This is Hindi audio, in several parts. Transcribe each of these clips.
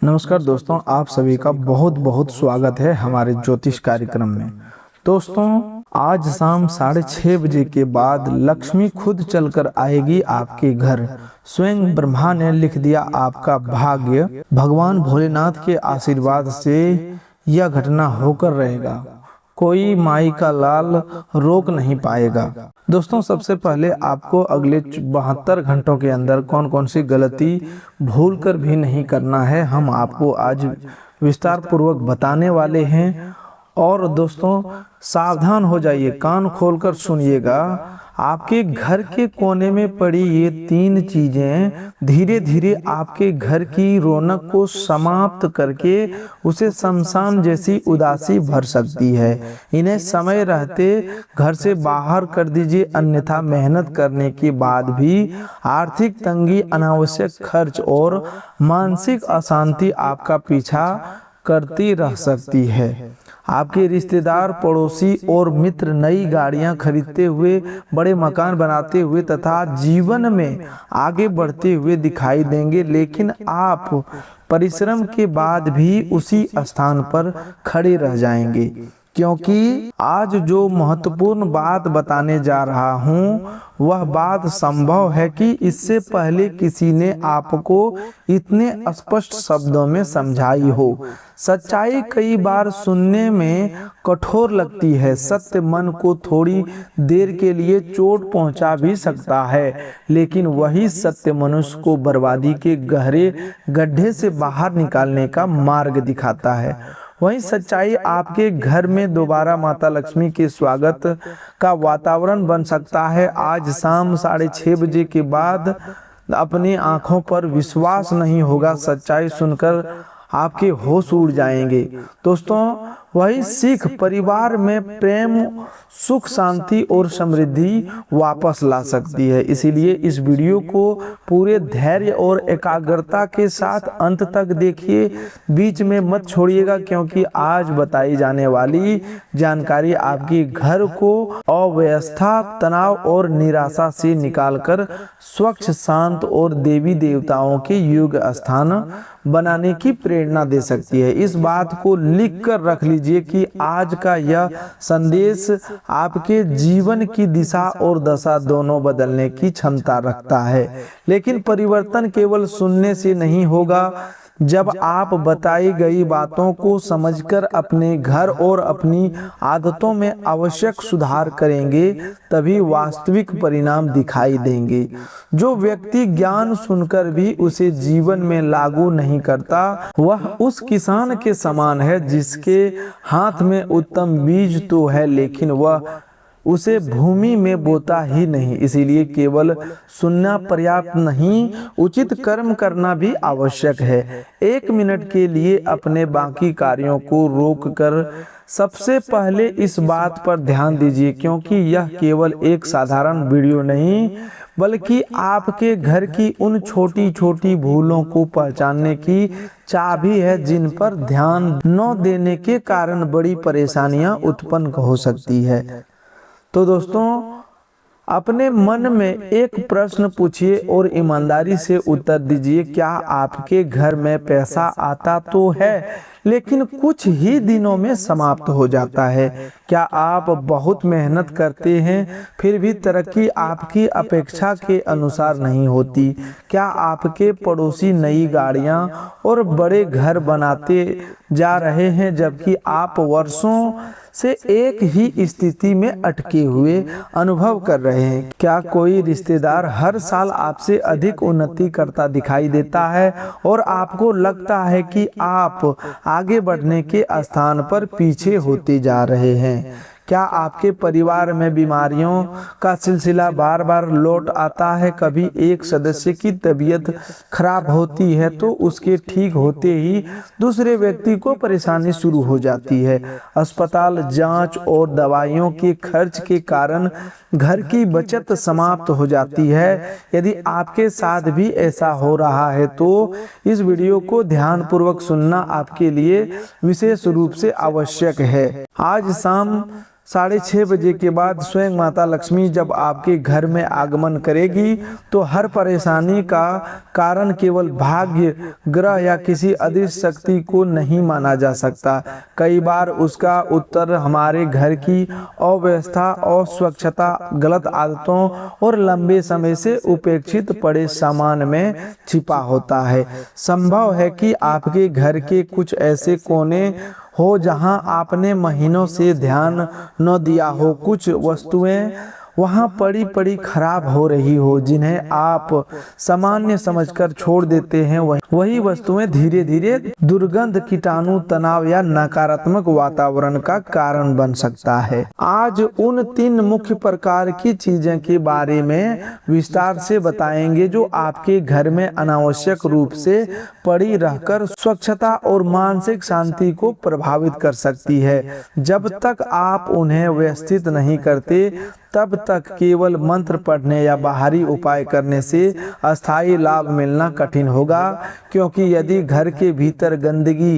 नमस्कार दोस्तों, आप सभी का बहुत बहुत स्वागत है हमारे ज्योतिष कार्यक्रम में। दोस्तों, आज शाम 6:30 बजे के बाद लक्ष्मी खुद चलकर आएगी आपके घर। स्वयं ब्रह्मा ने लिख दिया आपका भाग्य। भगवान भोलेनाथ के आशीर्वाद से यह घटना होकर रहेगा। कोई माई का लाल रोक नहीं पाएगा। दोस्तों, सबसे पहले आपको अगले 72 घंटों के अंदर कौन कौन सी गलती भूल कर भी नहीं करना है, हम आपको आज विस्तार पूर्वक बताने वाले हैं। और दोस्तों, सावधान हो जाइए, कान खोलकर सुनिएगा। आपके घर के कोने में पड़ी ये 3 चीजें धीरे धीरे आपके घर की रौनक को समाप्त करके उसे शमशान जैसी उदासी भर सकती है। इन्हें समय रहते घर से बाहर कर दीजिए, अन्यथा मेहनत करने के बाद भी आर्थिक तंगी, अनावश्यक खर्च और मानसिक अशांति आपका पीछा करती रह सकती है। आपके रिश्तेदार, पड़ोसी और मित्र नई गाड़ियां खरीदते हुए, बड़े मकान बनाते हुए तथा जीवन में आगे बढ़ते हुए दिखाई देंगे, लेकिन आप परिश्रम के बाद भी उसी स्थान पर खड़े रह जाएंगे। क्योंकि आज जो महत्वपूर्ण बात बताने जा रहा हूँ वह बात संभव है कि इससे पहले किसी ने आपको इतने स्पष्ट शब्दों में समझाई हो। सच्चाई कई बार सुनने में कठोर लगती है। सत्य मन को थोड़ी देर के लिए चोट पहुंचा भी सकता है, लेकिन वही सत्य मनुष्य को बर्बादी के गहरे गड्ढे से बाहर निकालने का मार्ग दिखाता है। वही सच्चाई आपके घर में दोबारा माता लक्ष्मी के स्वागत का वातावरण बन सकता है। आज शाम 6:30 बजे के बाद अपनी आंखों पर विश्वास नहीं होगा। सच्चाई सुनकर आपके होश उड़ जाएंगे। दोस्तों, वही सिख परिवार में प्रेम, सुख, शांति और समृद्धि वापस ला सकती है। इसीलिए इस वीडियो को पूरे धैर्य और एकाग्रता के साथ अंत तक देखिए, बीच में मत छोड़िएगा, क्योंकि आज बताई जाने वाली जानकारी आपके घर को अव्यवस्था, तनाव और निराशा से निकालकर स्वच्छ, शांत और देवी देवताओं के योग्य स्थान बनाने की प्रेरणा दे सकती है। इस बात को लिख कर रख लीजिए कि आज का यह संदेश आपके जीवन की दिशा और दशा दोनों बदलने की क्षमता रखता है। लेकिन परिवर्तन केवल सुनने से नहीं होगा। जब आप बताई गई बातों को समझकर अपने घर और अपनी आदतों में आवश्यक सुधार करेंगे, तभी वास्तविक परिणाम दिखाई देंगे। जो व्यक्ति ज्ञान सुनकर भी उसे जीवन में लागू नहीं करता, वह उस किसान के समान है जिसके हाथ में उत्तम बीज तो है, लेकिन वह उसे भूमि में बोता ही नहीं। इसीलिए केवल सुनना पर्याप्त नहीं, उचित कर्म करना भी आवश्यक है। 1 मिनट के लिए अपने बाकी कार्यों को रोककर सबसे पहले इस बात पर ध्यान दीजिए, क्योंकि यह केवल एक साधारण वीडियो नहीं, बल्कि आपके घर की उन छोटी छोटी भूलों को पहचानने की चाबी है, जिन पर ध्यान न देने के कारण बड़ी परेशानियां उत्पन्न हो सकती है। तो दोस्तों, अपने मन में एक प्रश्न पूछिए और ईमानदारी से उत्तर दीजिए। क्या आपके घर में पैसा आता तो है, लेकिन कुछ ही दिनों में समाप्त हो जाता है? क्या आप बहुत मेहनत करते हैं, फिर भी तरक्की आपकी अपेक्षा के अनुसार नहीं होती? क्या आपके पड़ोसी नई गाड़ियां और बड़े घर बनाते जा रहे हैं, जबकि आप वर्षों से एक ही स्थिति में अटके हुए अनुभव कर रहे हैं? क्या कोई रिश्तेदार हर साल आपसे अधिक उन्नति करता दिखाई देता है और आपको लगता है कि आप आगे बढ़ने के स्थान पर पीछे होते जा रहे हैं? क्या आपके परिवार में बीमारियों का सिलसिला बार बार लौट आता है? कभी एक सदस्य की तबीयत खराब होती है तो उसके ठीक होते ही दूसरे व्यक्ति को परेशानी शुरू हो जाती है। अस्पताल, जांच और दवाइयों के खर्च के कारण घर की बचत समाप्त हो जाती है। यदि आपके साथ भी ऐसा हो रहा है तो इस वीडियो को ध्यानपूर्वक सुनना आपके लिए विशेष रूप से आवश्यक है। आज शाम 6:30 बजे के बाद स्वयं माता लक्ष्मी जब आपके घर में आगमन करेगी तो हर परेशानी का कारण केवल भाग्य, ग्रह या किसी अदृश्य शक्ति को नहीं माना जा सकता। कई बार उसका उत्तर हमारे घर की अव्यवस्था, अस्वच्छता, गलत आदतों और लंबे समय से उपेक्षित पड़े सामान में छिपा होता है। संभव है कि आपके घर के कुछ ऐसे कोने हो जहां आपने महीनों से ध्यान न दिया हो। कुछ वस्तुएं वहां पड़ी पड़ी खराब हो रही हो, जिन्हें आप सामान्य समझकर छोड़ देते हैं। वही वस्तुएं धीरे धीरे दुर्गंध, कीटाणु, तनाव या नकारात्मक वातावरण का कारण बन सकता है। आज उन 3 मुख्य प्रकार की चीजें के बारे में विस्तार से बताएंगे जो आपके घर में अनावश्यक रूप से पड़ी रहकर स्वच्छता और मानसिक शांति को प्रभावित कर सकती है। जब तक आप उन्हें व्यवस्थित नहीं करते तब तक केवल मंत्र पढ़ने या बाहरी उपाय करने से अस्थायी लाभ मिलना कठिन होगा, क्योंकि यदि घर के भीतर गंदगी,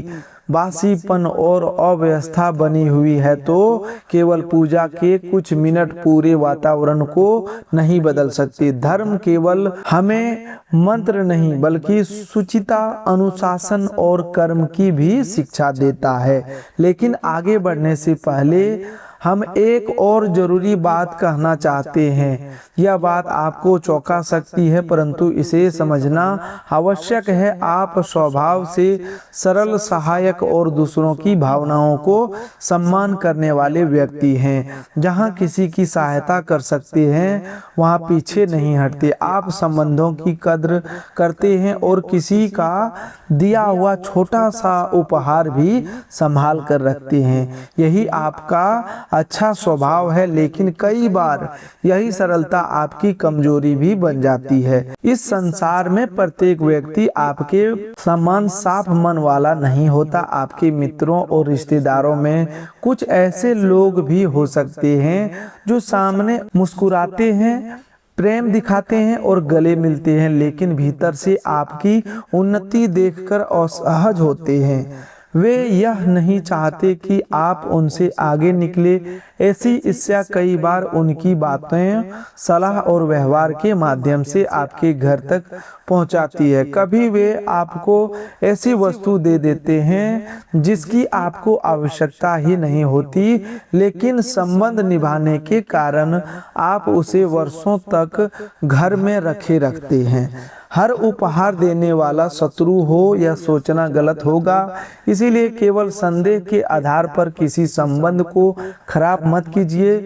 बासीपन और अव्यवस्था बनी हुई है तो केवल पूजा के कुछ मिनट पूरे वातावरण को नहीं बदल सकती। धर्म केवल हमें मंत्र नहीं बल्कि शुचिता, अनुशासन और कर्म की भी शिक्षा देता है। लेकिन आगे बढ़ने से पहले हम एक और जरूरी बात कहना चाहते हैं। यह बात आपको चौंका सकती है, परंतु इसे समझना आवश्यक है। आप स्वभाव से सरल, सहायक और दूसरों की भावनाओं को सम्मान करने वाले व्यक्ति हैं। जहां किसी की सहायता कर सकते हैं वहां पीछे नहीं हटते। आप संबंधों की कद्र करते हैं और किसी का दिया हुआ छोटा सा उपहार भी संभाल कर रखते हैं। यही आपका अच्छा स्वभाव है, लेकिन कई बार यही सरलता आपकी कमजोरी भी बन जाती है। इस संसार में प्रत्येक व्यक्ति आपके समान साफ मन वाला नहीं होता। आपके मित्रों और रिश्तेदारों में कुछ ऐसे लोग भी हो सकते हैं जो सामने मुस्कुराते हैं, प्रेम दिखाते हैं और गले मिलते हैं, लेकिन भीतर से आपकी उन्नति देखकर असहज होते हैं। वे यह नहीं चाहते कि आप उनसे आगे निकले। ऐसी इच्छा कई बार उनकी बातें, सलाह और व्यवहार के माध्यम से आपके घर तक पहुंचाती है। कभी वे आपको ऐसी वस्तु दे देते हैं जिसकी आपको आवश्यकता ही नहीं होती, लेकिन संबंध निभाने के कारण आप उसे वर्षों तक घर में रखे रखते हैं। हर उपहार देने वाला शत्रु हो यह सोचना गलत होगा। इसीलिए केवल संदेह के आधार पर किसी संबंध को खराब मत कीजिए,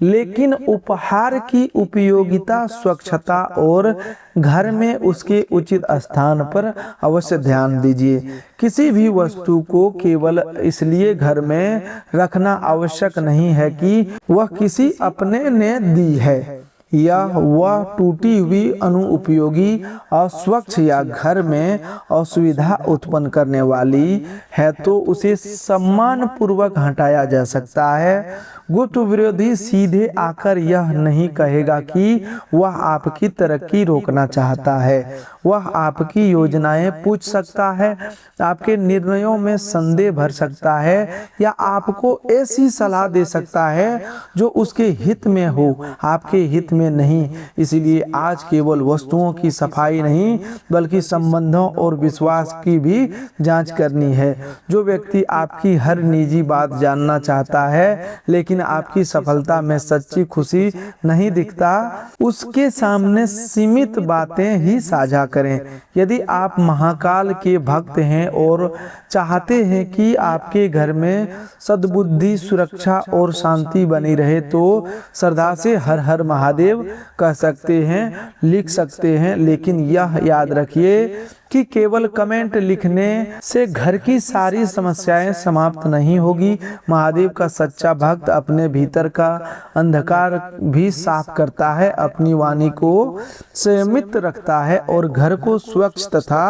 लेकिन उपहार की उपयोगिता, स्वच्छता और घर में उसके उचित स्थान पर अवश्य ध्यान दीजिए। किसी भी वस्तु को केवल इसलिए घर में रखना आवश्यक नहीं है कि वह किसी अपने ने दी है या वह टूटी हुई, अनुपयोगी, अस्वच्छ या घर में असुविधा उत्पन्न करने वाली है तो उसे सम्मान पूर्वक हटाया जा सकता है। गुप्त विरोधी सीधे आकर यह नहीं कहेगा कि वह आपकी तरक्की रोकना चाहता है। वह आपकी योजनाएं पूछ सकता है, आपके निर्णयों में संदेह भर सकता है या आपको ऐसी सलाह दे सकता है जो उसके हित में हो, आपके हित में नहीं। इसलिए आज केवल वस्तुओं की सफाई नहीं बल्कि संबंधों और विश्वास की भी जांच करनी है। जो व्यक्ति आपकी हर निजी बात जानना चाहता है लेकिन आपकी सफलता में सच्ची खुशी नहीं दिखता, उसके सामने सीमित बातें ही साझा करें। यदि आप महाकाल के भक्त हैं और चाहते हैं कि आपके घर में सद्बुद्धि, सुरक्षा और शांति बनी रहे तो श्रद्धा से हर हर महादेव कह सकते हैं, लिख सकते हैं। लेकिन यह याद रखिए कि केवल कमेंट लिखने से घर की सारी समस्याएं समाप्त नहीं होगी। महादेव का सच्चा भक्त अपने भीतर का अंधकार भी साफ करता है, अपनी वाणी को संयमित रखता है और घर घर को स्वच्छ तथा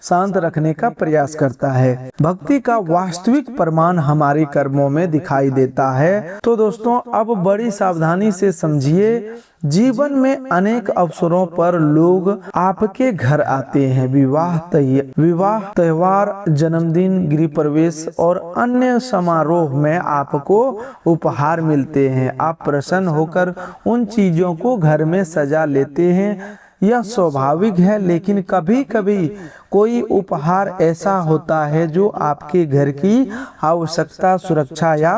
शांत रखने का प्रयास करता है। भक्ति का वास्तविक प्रमाण हमारे कर्मों में दिखाई देता है। तो दोस्तों, अब बड़ी सावधानी से समझिए, जीवन में अनेक अवसरों पर लोग आपके घर आते हैं। विवाह, त्योहार, जन्मदिन, गृह प्रवेश और अन्य समारोह में आपको उपहार मिलते हैं। आप प्रसन्न होकर उन चीजों को घर में सजा लेते हैं, यह स्वाभाविक है। लेकिन कभी कभी कोई उपहार ऐसा होता है जो आपके घर की आवश्यकता, सुरक्षा या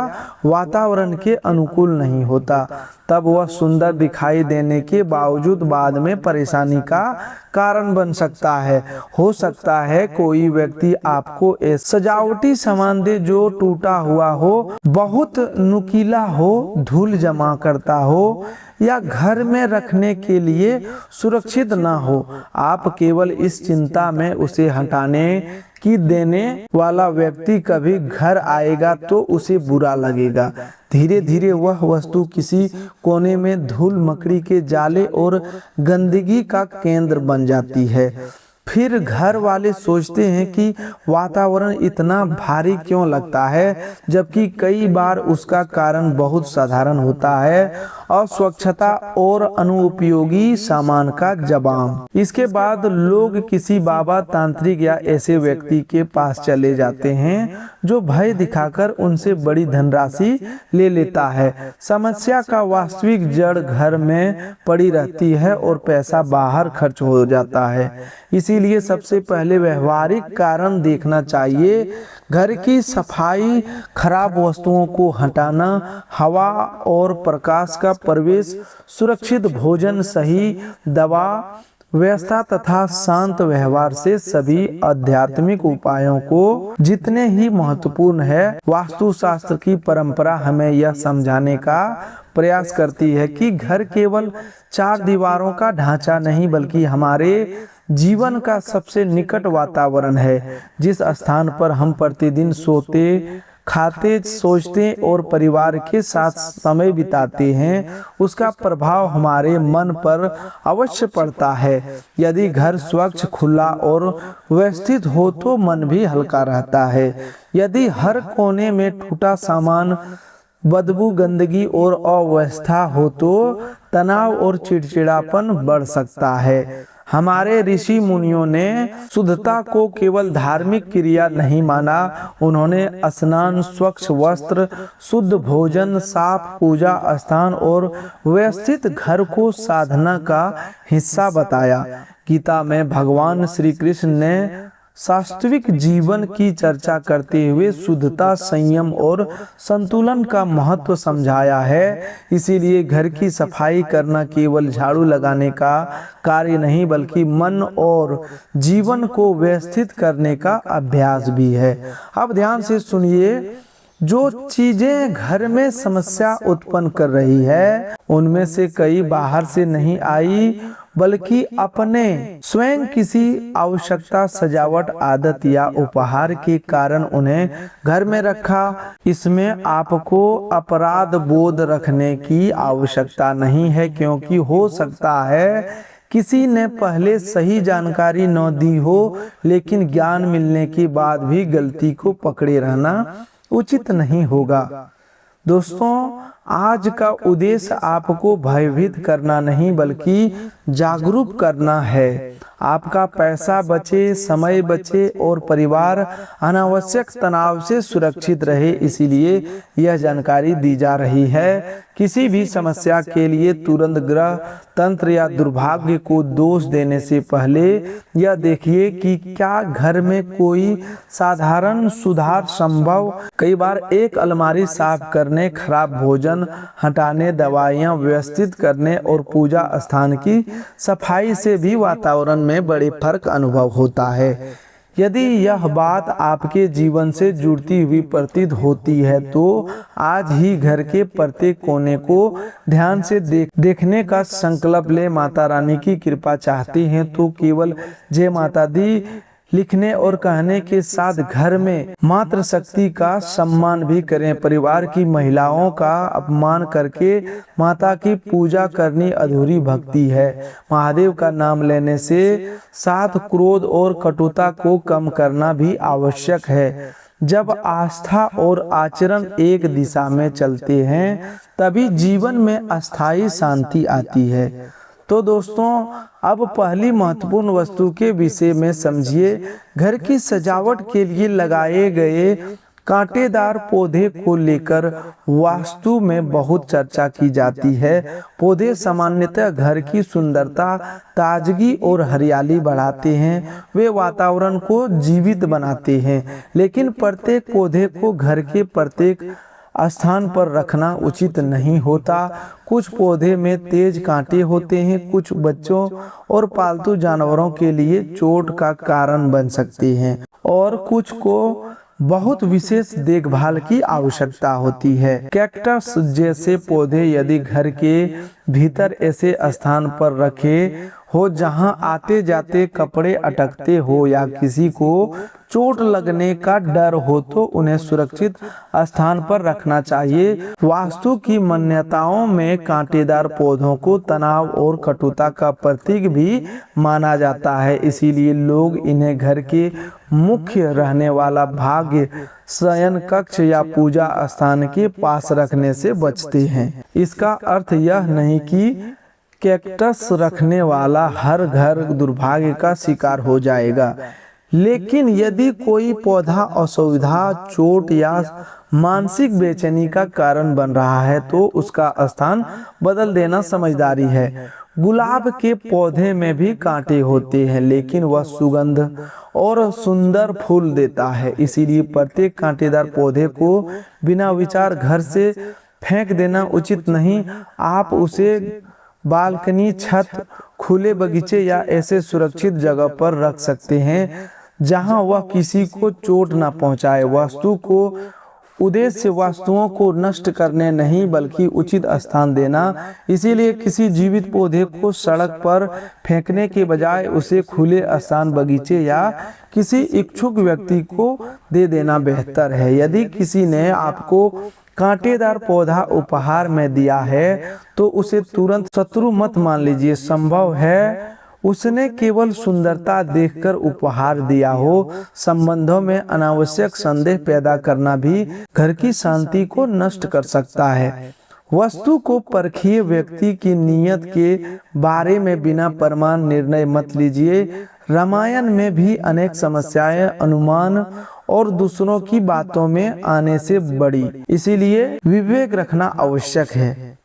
वातावरण के अनुकूल नहीं होता। तब वह सुंदर दिखाई देने के बावजूद बाद में परेशानी का कारण बन सकता है। हो सकता है कोई व्यक्ति आपको एक सजावटी सामान दे जो टूटा हुआ हो, बहुत नुकीला हो, धूल जमा करता हो या घर में रखने के लिए सुरक्षित ना हो। आप केवल इस चिंता में उसे हटाने की देने वाला व्यक्ति कभी घर आएगा तो उसे बुरा लगेगा। धीरे धीरे वह वस्तु किसी कोने में धूल, मकड़ी के जाले और गंदगी का केंद्र बन जाती है। फिर घर वाले सोचते हैं कि वातावरण इतना भारी क्यों लगता है, जबकि कई बार उसका कारण बहुत साधारण होता है, अस्वच्छता और अनुपयोगी सामान का जमाव। इसके बाद लोग किसी बाबा, तांत्रिक या ऐसे व्यक्ति के पास चले जाते हैं जो भय दिखाकर उनसे बड़ी धनराशि ले लेता है। समस्या का वास्तविक जड़ घर में पड़ी रहती है और पैसा बाहर खर्च हो जाता है। इसीलिए सबसे पहले व्यवहारिक कारण देखना चाहिए। घर की सफाई, खराब वस्तुओं को हटाना, हवा और प्रकाश का प्रवेश, सुरक्षित भोजन, सही दवा व्यवस्था तथा शांत व्यवहार से सभी आध्यात्मिक उपायों को जितने ही महत्वपूर्ण है। वास्तुशास्त्र की परंपरा हमें यह समझाने का प्रयास करती है कि घर केवल चार दीवारों का ढांचा नहीं, बल्कि हमारे जीवन का सबसे निकट वातावरण है। जिस स्थान पर हम प्रतिदिन सोते, खाते, सोचते और परिवार के साथ समय बिताते हैं, उसका प्रभाव हमारे मन पर अवश्य पड़ता है। यदि घर स्वच्छ, खुला और व्यवस्थित हो तो मन भी हल्का रहता है। यदि हर कोने में टूटा सामान, बदबू, गंदगी और अव्यवस्था हो तो तनाव और चिड़चिड़ापन बढ़ सकता है। हमारे ऋषि मुनियों ने शुद्धता को केवल धार्मिक क्रिया नहीं माना। उन्होंने स्नान, स्वच्छ वस्त्र, शुद्ध भोजन, साफ पूजा स्थान और व्यवस्थित घर को साधना का हिस्सा बताया। गीता में भगवान श्री कृष्ण ने वास्तविक जीवन की चर्चा करते हुए शुद्धता, संयम और संतुलन का महत्व समझाया है। इसीलिए घर की सफाई करना केवल झाड़ू लगाने का कार्य नहीं, बल्कि मन और जीवन को व्यवस्थित करने का अभ्यास भी है। अब ध्यान से सुनिए, जो चीजें घर में समस्या उत्पन्न कर रही है, उनमें से कई बाहर से नहीं आई, बल्कि अपने स्वयं किसी आवश्यकता, सजावट, आदत या उपहार के कारण उन्हें घर में रखा। इसमें आपको अपराध बोध रखने की आवश्यकता नहीं है, क्योंकि हो सकता है किसी ने पहले सही जानकारी न दी हो, लेकिन ज्ञान मिलने के बाद भी गलती को पकड़े रहना उचित नहीं होगा। दोस्तों, आज का उद्देश्य आपको भयभीत करना नहीं, बल्कि जागरूक करना है। आपका पैसा बचे, समय बचे और परिवार अनावश्यक तनाव से सुरक्षित रहे, इसीलिए यह जानकारी दी जा रही है। किसी भी समस्या के लिए तुरंत ग्रह तंत्र या दुर्भाग्य को दोष देने से पहले यह देखिए कि क्या घर में कोई साधारण सुधार संभव। कई बार एक अलमारी साफ करने, खराब भोजन हटाने, दवाइयां व्यवस्थित करने और पूजा स्थान की सफाई से भी वातावरण में बड़े फर्क अनुभव होता है। यदि यह बात आपके जीवन से जुड़ती हुई प्रतीत होती है तो आज ही घर के प्रत्येक कोने को ध्यान से देखने का संकल्प ले। माता रानी की कृपा चाहती हैं तो केवल जय माता दी लिखने और कहने के साथ घर में मातृशक्ति का सम्मान भी करें। परिवार की महिलाओं का अपमान करके माता की पूजा करनी अधूरी भक्ति है। महादेव का नाम लेने से साथ क्रोध और कटुता को कम करना भी आवश्यक है। जब आस्था और आचरण एक दिशा में चलते हैं तभी जीवन में अस्थायी शांति आती है। तो दोस्तों, अब पहली महत्वपूर्ण वस्तु के विषय में समझिए। घर की सजावट के लिए लगाए गए कांटेदार पौधे को लेकर वास्तु में बहुत चर्चा की जाती है। पौधे सामान्यतः घर की सुंदरता, ताजगी और हरियाली बढ़ाते हैं। वे वातावरण को जीवित बनाते हैं, लेकिन प्रत्येक पौधे को घर के प्रत्येक स्थान पर रखना उचित नहीं होता। कुछ पौधे में तेज कांटे होते हैं, कुछ बच्चों और पालतू जानवरों के लिए चोट का कारण बन सकते हैं और कुछ को बहुत विशेष देखभाल की आवश्यकता होती है। कैक्टस जैसे पौधे यदि घर के भीतर ऐसे स्थान पर रखे हो जहां आते जाते कपड़े अटकते हो या किसी को चोट लगने का डर हो तो उन्हें सुरक्षित स्थान पर रखना चाहिए। वास्तु की मान्यताओं में कांटेदार पौधों को तनाव और कटुता का प्रतीक भी माना जाता है, इसीलिए लोग इन्हें घर के मुख्य रहने वाला भाग, शयन कक्ष या पूजा स्थान के पास रखने से बचते हैं। इसका अर्थ यह नहीं कि कैक्टस रखने वाला हर घर दुर्भाग्य का शिकार हो जाएगा, लेकिन यदि कोई पौधा असुविधा, चोट या मानसिक बेचैनी का कारण बन रहा है तो उसका स्थान बदल देना समझदारी है। गुलाब के पौधे में भी कांटे होते हैं, लेकिन वह सुगंध और सुंदर फूल देता है, इसीलिए प्रत्येक कांटेदार पौधे को बिना विचार घर से फेंक देना उचित नहीं। आप उसे बालकनी, छत, खुले बगीचे या ऐसे सुरक्षित जगह पर रख सकते हैं जहां वह किसी को चोट न पहुंचाए। वास्तु को उद्देश्य वस्तुओं को नष्ट करने नहीं बल्कि उचित स्थान देना, इसीलिए किसी जीवित पौधे को सड़क पर फेंकने के बजाय उसे खुले स्थान, बगीचे या किसी इच्छुक व्यक्ति को दे देना बेहतर है। यदि किसी ने आपको कांटेदार पौधा उपहार में दिया है तो उसे तुरंत शत्रु मत मान लीजिए। संभव है उसने केवल सुंदरता देखकर उपहार दिया हो। संबंधों में अनावश्यक संदेह पैदा करना भी घर की शांति को नष्ट कर सकता है। वस्तु को परखिए, व्यक्ति की नीयत के बारे में बिना प्रमाण निर्णय मत लीजिए। रामायण में भी अनेक समस्याएं अनुमान और दूसरों की बातों में आने से बढ़ी, इसीलिए विवेक रखना आवश्यक है।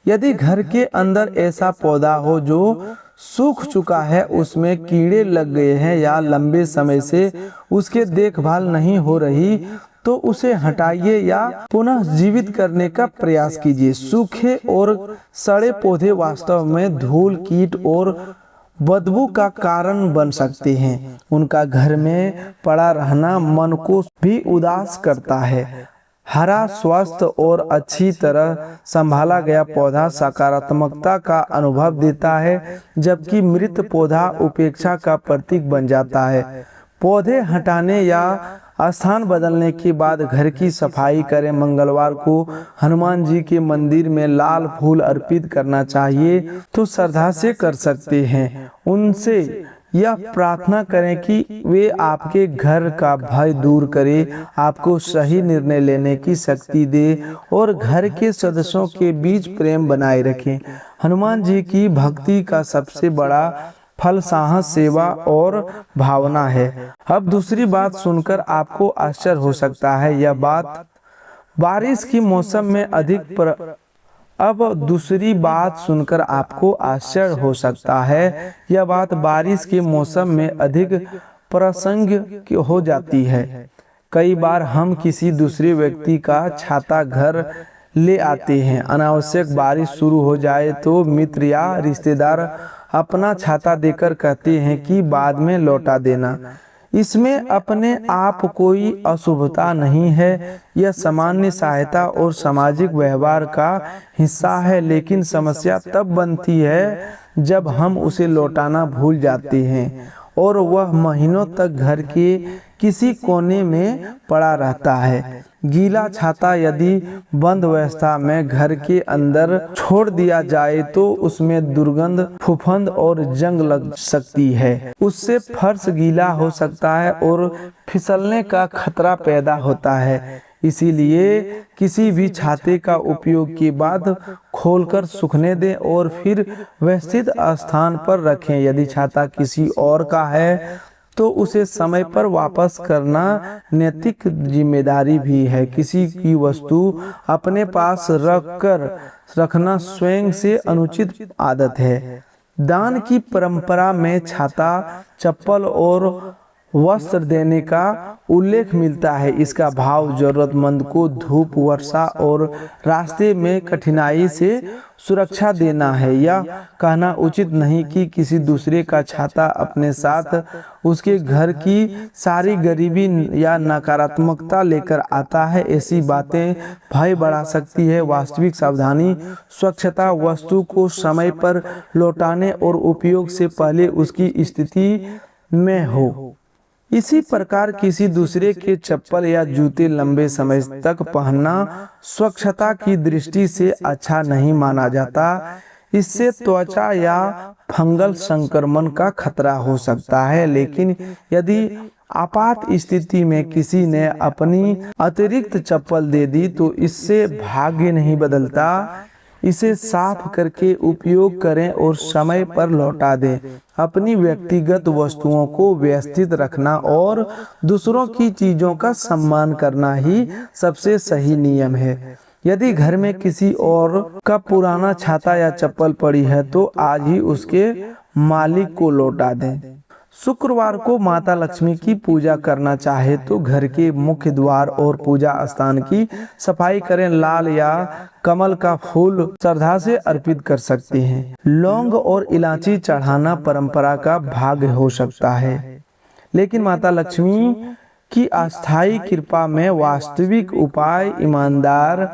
यदि घर के अंदर ऐसा पौधा हो जो सूख चुका है, उसमें कीड़े लग गए हैं या लंबे समय से उसके देखभाल नहीं हो रही तो उसे हटाइए या पुनः जीवित करने का प्रयास कीजिए। सूखे और सड़े पौधे वास्तव में धूल, कीट और बदबू का कारण बन सकते हैं। उनका घर में पड़ा रहना मन को भी उदास करता है। हरा, स्वस्थ और अच्छी तरह संभाला गया पौधा सकारात्मकता का अनुभव देता है, जबकि मृत पौधा उपेक्षा का प्रतीक बन जाता है। पौधे हटाने या स्थान बदलने के बाद घर की सफाई करें। मंगलवार को हनुमान जी के मंदिर में लाल फूल अर्पित करना चाहिए तो श्रद्धा से कर सकते हैं। उनसे यह प्रार्थना करें कि वे आपके घर का भय दूर करें, आपको सही निर्णय लेने की शक्ति दे और घर के सदस्यों के बीच प्रेम बनाए रखें। हनुमान जी की भक्ति का सबसे बड़ा फल साहस, सेवा और भावना है। अब दूसरी बात सुनकर आपको आश्चर्य हो सकता है, यह बात बारिश के मौसम में दूसरी बात सुनकर आपको आश्चर्य हो सकता है, यह बात बारिश के मौसम में अधिक प्रासंगिक हो जाती है। कई बार हम किसी दूसरे व्यक्ति का छाता घर ले आते हैं। अनावश्यक बारिश शुरू हो जाए तो मित्र या रिश्तेदार अपना छाता देकर कहते हैं कि बाद में लौटा देना। इसमें अपने आप कोई अशुभता नहीं है, यह सामान्य सहायता और सामाजिक व्यवहार का हिस्सा है। लेकिन समस्या तब बनती है जब हम उसे लौटाना भूल जाते हैं और वह महीनों तक घर के किसी कोने में पड़ा रहता है। गीला छाता यदि बंद अवस्था में घर के अंदर छोड़ दिया जाए तो उसमें दुर्गंध, फफूंद और जंग लग सकती है। उससे फर्श गीला हो सकता है और फिसलने का खतरा पैदा होता है। इसीलिए किसी भी छाते का उपयोग के बाद खोलकर सूखने दें और फिर व्यवस्थित स्थान पर रखें। यदि छाता किसी और का है तो उसे समय पर वापस करना नैतिक जिम्मेदारी भी है। किसी की वस्तु अपने पास रखना स्वयं से अनुचित आदत है। दान की परंपरा में छाता, चप्पल और वस्त्र देने का उल्लेख मिलता है। इसका भाव जरूरतमंद को धूप, वर्षा और रास्ते में कठिनाई से सुरक्षा देना है। यह कहना उचित नहीं कि किसी दूसरे का छाता अपने साथ उसके घर की सारी गरीबी या नकारात्मकता लेकर आता है। ऐसी बातें भय बढ़ा सकती है। वास्तविक सावधानी स्वच्छता वस्तु को समय पर लौटाने और उपयोग से पहले उसकी स्थिति में हो। इसी प्रकार किसी दूसरे के चप्पल या जूते लंबे समय तक पहनना स्वच्छता की दृष्टि से अच्छा नहीं माना जाता। इससे त्वचा या फंगल संक्रमण का खतरा हो सकता है। लेकिन यदि आपात स्थिति में किसी ने अपनी अतिरिक्त चप्पल दे दी तो इससे भाग्य नहीं बदलता। इसे साफ करके उपयोग करें और समय पर लौटा दें। अपनी व्यक्तिगत वस्तुओं को व्यवस्थित रखना और दूसरों की चीजों का सम्मान करना ही सबसे सही नियम है। यदि घर में किसी और का पुराना छाता या चप्पल पड़ी है तो आज ही उसके मालिक को लौटा दें। शुक्रवार को माता लक्ष्मी की पूजा करना चाहे तो घर के मुख्य द्वार और पूजा स्थान की सफाई करें। लाल या कमल का फूल श्रद्धा से अर्पित कर सकते हैं। लौंग और इलायची चढ़ाना परंपरा का भाग हो सकता है, लेकिन माता लक्ष्मी की अस्थायी कृपा में वास्तविक उपाय ईमानदार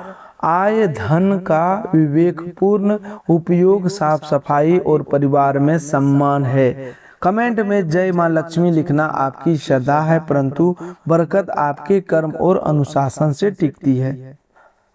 आय, धन का विवेकपूर्ण उपयोग, साफ सफाई और परिवार में सम्मान है। कमेंट में जय मां लक्ष्मी लिखना आपकी श्रद्धा है, परंतु बरकत आपके कर्म और अनुशासन से टिकती है।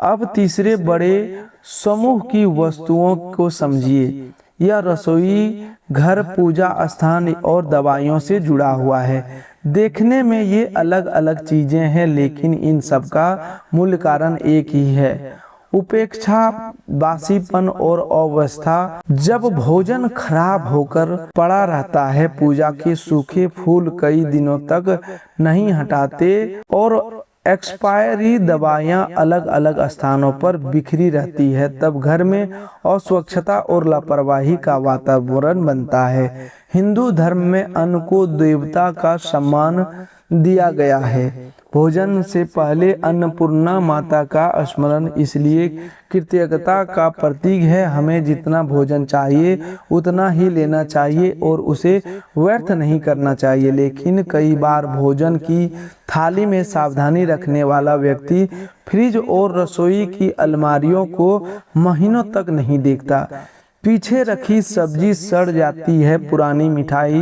अब तीसरे बड़े समूह की वस्तुओं को समझिए। यह रसोई घर, पूजा स्थान और दवाइयों से जुड़ा हुआ है। देखने में ये अलग अलग चीजें हैं, लेकिन इन सब का मूल कारण एक ही है, उपेक्षा, बासीपन और अवस्था। जब भोजन खराब होकर पड़ा रहता है, पूजा के सूखे फूल कई दिनों तक नहीं हटाते और एक्सपायरी दवाइयां अलग अलग स्थानों पर बिखरी रहती है, तब घर में अस्वच्छता और लापरवाही का वातावरण बनता है। हिंदू धर्म में अन्न को देवता का सम्मान दिया गया है। भोजन से पहले अन्नपूर्णा माता का स्मरण इसलिए कृतज्ञता का प्रतीक है। हमें जितना भोजन चाहिए उतना ही लेना चाहिए और उसे व्यर्थ नहीं करना चाहिए। लेकिन कई बार भोजन की थाली में सावधानी रखने वाला व्यक्ति फ्रिज और रसोई की अलमारियों को महीनों तक नहीं देखता। पीछे रखी सब्जी सड़ जाती है, पुरानी मिठाई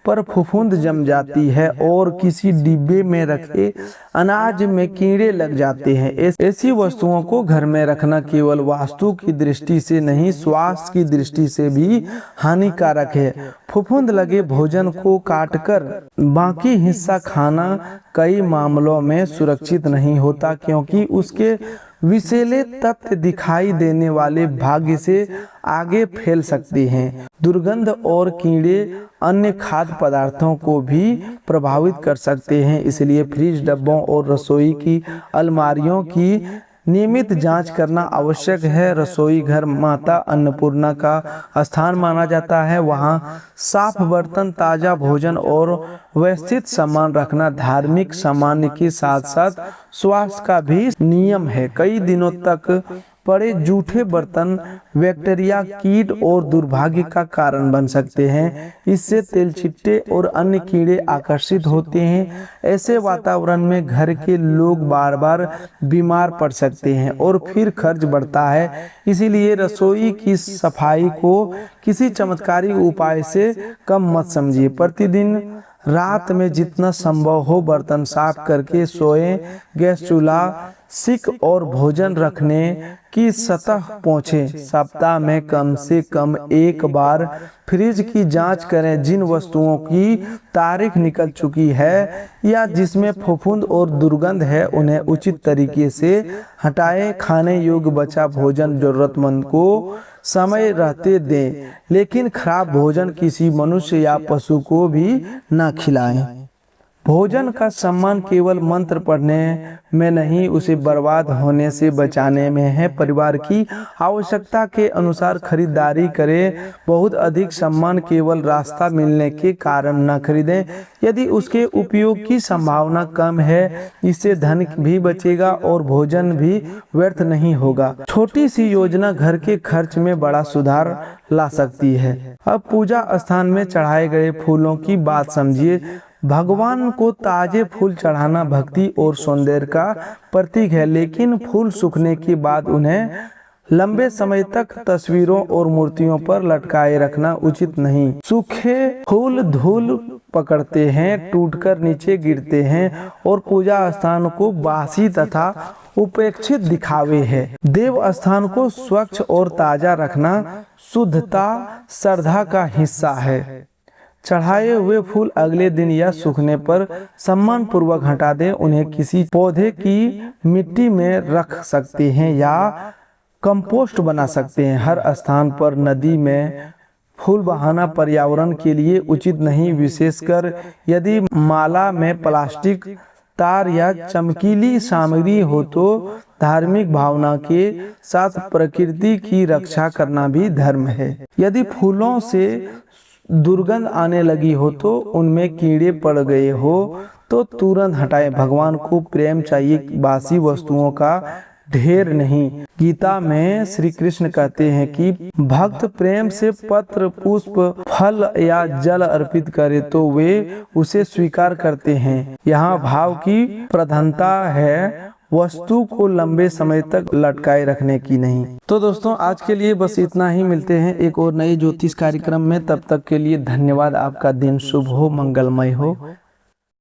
पर फफूंद जम जाती है और किसी डिब्बे में रखे अनाज में कीड़े लग जाते हैं। ऐसी वस्तुओं को घर में रखना केवल वास्तु की दृष्टि से नहीं, स्वास्थ्य की दृष्टि से भी हानिकारक है। फफूंद लगे भोजन को काटकर बाकी हिस्सा खाना कई मामलों में सुरक्षित नहीं होता, क्योंकि उसके विषैले तत्व दिखाई देने वाले भाग्य से आगे फैल सकते हैं। दुर्गंध और कीड़े अन्य खाद्य पदार्थों को भी प्रभावित कर सकते हैं। इसलिए फ्रिज, डब्बों और रसोई की अलमारियों की नियमित जांच करना आवश्यक है। रसोई घर माता अन्नपूर्णा का स्थान माना जाता है। वहां साफ बर्तन, ताजा भोजन और व्यवस्थित सामान रखना धार्मिक सामान्य के साथ साथ स्वास्थ्य का भी नियम है। कई दिनों तक पड़े जूठे बर्तन बैक्टीरिया, कीट और दुर्भाग्य का कारण बन सकते हैं। इससे तेलचिट्टे और अन्य कीड़े आकर्षित होते हैं। ऐसे वातावरण में घर के लोग बार बार बीमार पड़ सकते हैं और फिर खर्च बढ़ता है। इसीलिए रसोई की सफाई को किसी चमत्कारी उपाय से कम मत समझिए। प्रतिदिन रात में जितना संभव हो बर्तन साफ करके सोएं। गैस चूल्हा, सिक और भोजन रखने की सतह पोंछें। सप्ताह में कम से कम एक बार फ्रिज की जांच करें। जिन वस्तुओं की तारीख निकल चुकी है या जिसमें फफूंद और दुर्गंध है उन्हें उचित तरीके से हटाएं। खाने योग्य बचा भोजन जरूरतमंद को समय रहते दें, लेकिन खराब भोजन किसी मनुष्य या पशु को भी न खिलाएं। भोजन का सम्मान केवल मंत्र पढ़ने में नहीं, उसे बर्बाद होने से बचाने में है। परिवार की आवश्यकता के अनुसार खरीदारी करें। बहुत अधिक सम्मान केवल रास्ता मिलने के कारण न खरीदें। यदि उसके उपयोग की संभावना कम है, इससे धन भी बचेगा और भोजन भी व्यर्थ नहीं होगा। छोटी सी योजना घर के खर्च में बड़ा सुधार ला सकती है। अब पूजा स्थान में चढ़ाए गए फूलों की बात समझिए। भगवान को ताजे फूल चढ़ाना भक्ति और सौंदर्य का प्रतीक है, लेकिन फूल सूखने के बाद उन्हें लंबे समय तक तस्वीरों और मूर्तियों पर लटकाए रखना उचित नहीं। सूखे फूल धूल पकड़ते हैं, टूटकर नीचे गिरते हैं और पूजा स्थान को बासी तथा उपेक्षित दिखावे है। देव स्थान को स्वच्छ और ताजा रखना शुद्धता श्रद्धा का हिस्सा है। चढ़ाए हुए फूल अगले दिन या सूखने पर सम्मान पूर्वक हटा दें। उन्हें किसी पौधे की मिट्टी में रख सकते हैं या कंपोस्ट बना सकते हैं। हर स्थान पर नदी में फूल बहाना पर्यावरण के लिए उचित नहीं, विशेषकर यदि माला में प्लास्टिक, तार या चमकीली सामग्री हो तो धार्मिक भावना के साथ प्रकृति की रक्षा करना भी धर्म है। यदि फूलों से दुर्गंध आने लगी हो तो उनमें कीड़े पड़ गए हो तो तुरंत हटाएं। भगवान को प्रेम चाहिए, बासी वस्तुओं का ढेर नहीं। गीता में श्री कृष्ण कहते हैं कि भक्त प्रेम से पत्र, पुष्प, फल या जल अर्पित करे तो वे उसे स्वीकार करते हैं। यहाँ भाव की प्रधानता है, वस्तु को लंबे समय तक लटकाए रखने की नहीं। तो दोस्तों आज के लिए बस इतना ही। मिलते हैं एक और नए ज्योतिष कार्यक्रम में। तब तक के लिए धन्यवाद। आपका दिन शुभ हो, मंगलमय हो।